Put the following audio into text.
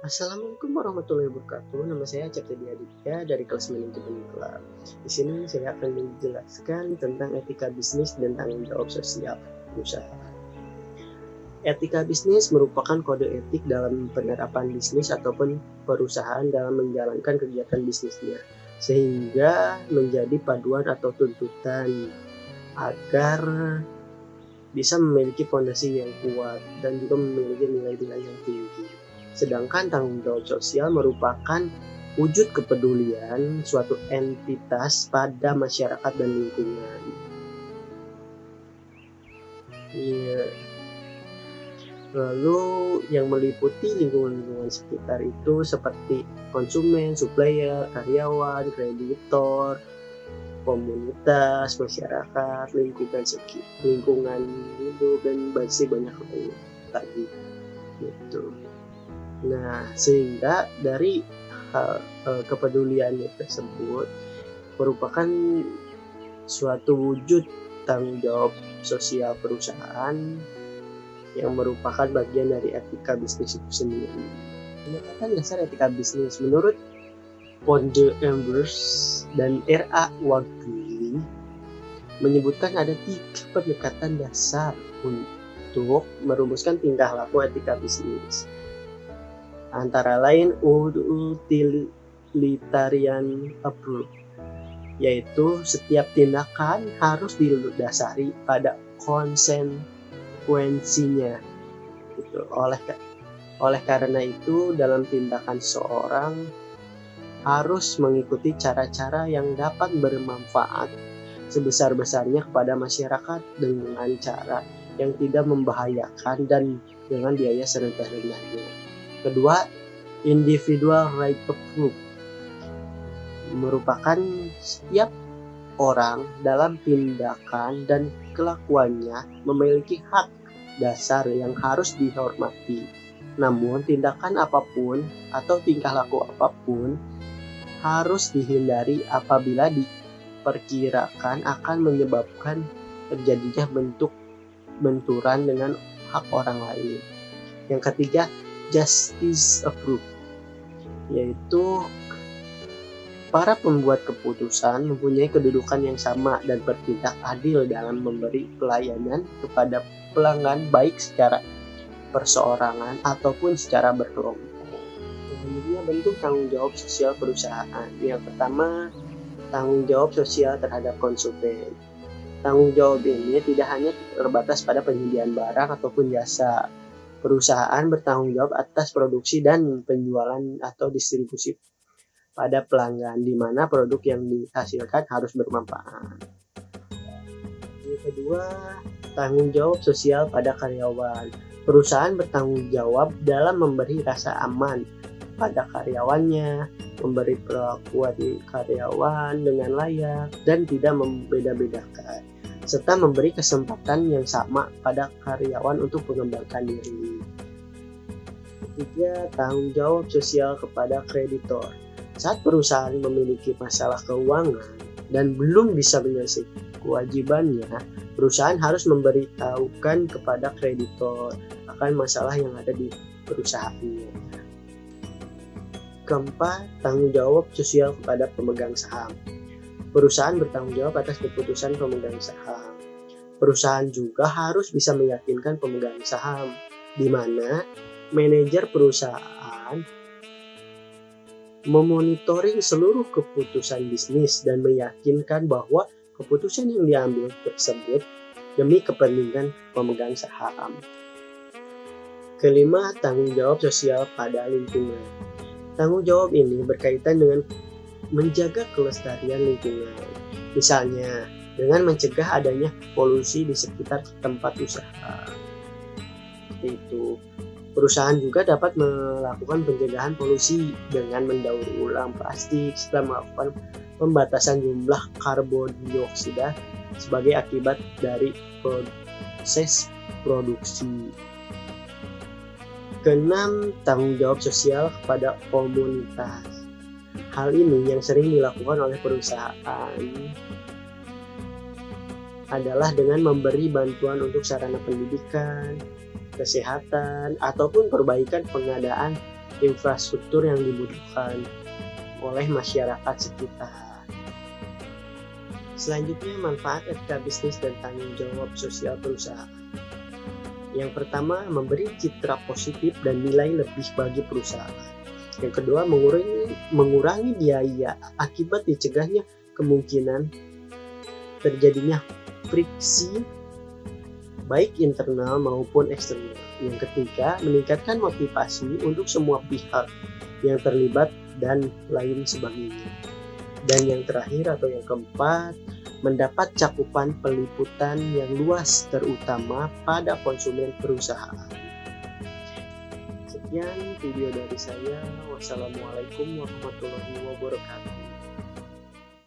Assalamualaikum warahmatullahi wabarakatuh. Nama saya Ceptedi Aditya dari kelas manajemen Club. Di sini saya akan menjelaskan tentang etika bisnis dan tanggung jawab sosial perusahaan. Etika bisnis merupakan kode etik dalam penerapan bisnis ataupun perusahaan dalam menjalankan kegiatan bisnisnya, sehingga menjadi paduan atau tuntutan agar bisa memiliki fondasi yang kuat dan juga memiliki nilai-nilai yang tinggi. Sedangkan tanggung jawab sosial merupakan wujud kepedulian suatu entitas pada masyarakat dan lingkungan. Lalu yang meliputi lingkungan sekitar itu seperti konsumen, supplier, karyawan, kreditor, komunitas, masyarakat, lingkungan hidup, dan masih banyak lainnya tadi gitu. Nah, sehingga dari kepeduliannya tersebut merupakan suatu wujud tanggung jawab sosial perusahaan yang merupakan bagian dari etika bisnis itu sendiri. Pendekatan dasar etika bisnis menurut Ponde Embers dan R.A. Wagli menyebutkan ada 3 pendekatan dasar untuk merumuskan tingkah laku etika bisnis. Antara lain utilitarian approach, yaitu setiap tindakan harus didasari pada konsekuensinya. Gitu. Oleh karena itu, dalam tindakan seorang harus mengikuti cara-cara yang dapat bermanfaat sebesar-besarnya kepada masyarakat dengan cara yang tidak membahayakan dan dengan biaya serendah-rendahnya. Kedua, individual right approach merupakan setiap orang dalam tindakan dan kelakuannya memiliki hak dasar yang harus dihormati. Namun, tindakan apapun atau tingkah laku apapun harus dihindari apabila diperkirakan akan menyebabkan terjadinya benturan dengan hak orang lain. Yang ketiga, justice approach, yaitu para pembuat keputusan mempunyai kedudukan yang sama dan bertindak adil dalam memberi pelayanan kepada pelanggan baik secara perseorangan ataupun secara berkelompok. Selanjutnya, bentuk tanggung jawab sosial perusahaan. Yang pertama, tanggung jawab sosial terhadap konsumen. Tanggung jawab ini tidak hanya terbatas pada penyediaan barang ataupun jasa. Perusahaan bertanggung jawab atas produksi dan penjualan atau distribusi pada pelanggan, di mana produk yang dihasilkan harus bermanfaat. Yang kedua, tanggung jawab sosial pada karyawan. Perusahaan bertanggung jawab dalam memberi rasa aman pada karyawannya, memberi perlakuan karyawan dengan layak dan tidak membeda-bedakan, serta memberi kesempatan yang sama pada karyawan untuk mengembangkan diri. Ketiga, tanggung jawab sosial kepada kreditor. Saat perusahaan memiliki masalah keuangan dan belum bisa menyelesaikan kewajibannya, perusahaan harus memberitahukan kepada kreditor akan masalah yang ada di perusahaannya. Keempat, tanggung jawab sosial kepada pemegang saham. Perusahaan bertanggung jawab atas keputusan pemegang saham. Perusahaan juga harus bisa meyakinkan pemegang saham, di mana manajer perusahaan memonitoring seluruh keputusan bisnis dan meyakinkan bahwa keputusan yang diambil tersebut demi kepentingan pemegang saham. Kelima, tanggung jawab sosial pada lingkungan. Tanggung jawab ini berkaitan dengan menjaga kelestarian lingkungan, misalnya dengan mencegah adanya polusi di sekitar tempat usaha. Itu perusahaan juga dapat melakukan pencegahan polusi dengan mendaur ulang plastik serta melakukan pembatasan jumlah karbon dioksida sebagai akibat dari proses produksi. Keenam, tanggung jawab sosial kepada komunitas. Hal ini yang sering dilakukan oleh perusahaan adalah dengan memberi bantuan untuk sarana pendidikan, kesehatan, ataupun perbaikan pengadaan infrastruktur yang dibutuhkan oleh masyarakat sekitar. Selanjutnya, manfaat etika bisnis dan tanggung jawab sosial perusahaan. Yang pertama, memberi citra positif dan nilai lebih bagi perusahaan. Yang kedua, mengurangi biaya akibat dicegahnya kemungkinan terjadinya friksi baik internal maupun eksternal. Yang ketiga, meningkatkan motivasi untuk semua pihak yang terlibat dan lain sebagainya. Dan yang terakhir atau yang keempat, mendapat cakupan peliputan yang luas terutama pada konsumen perusahaan. Sekian video dari saya. Wassalamualaikum warahmatullahi wabarakatuh.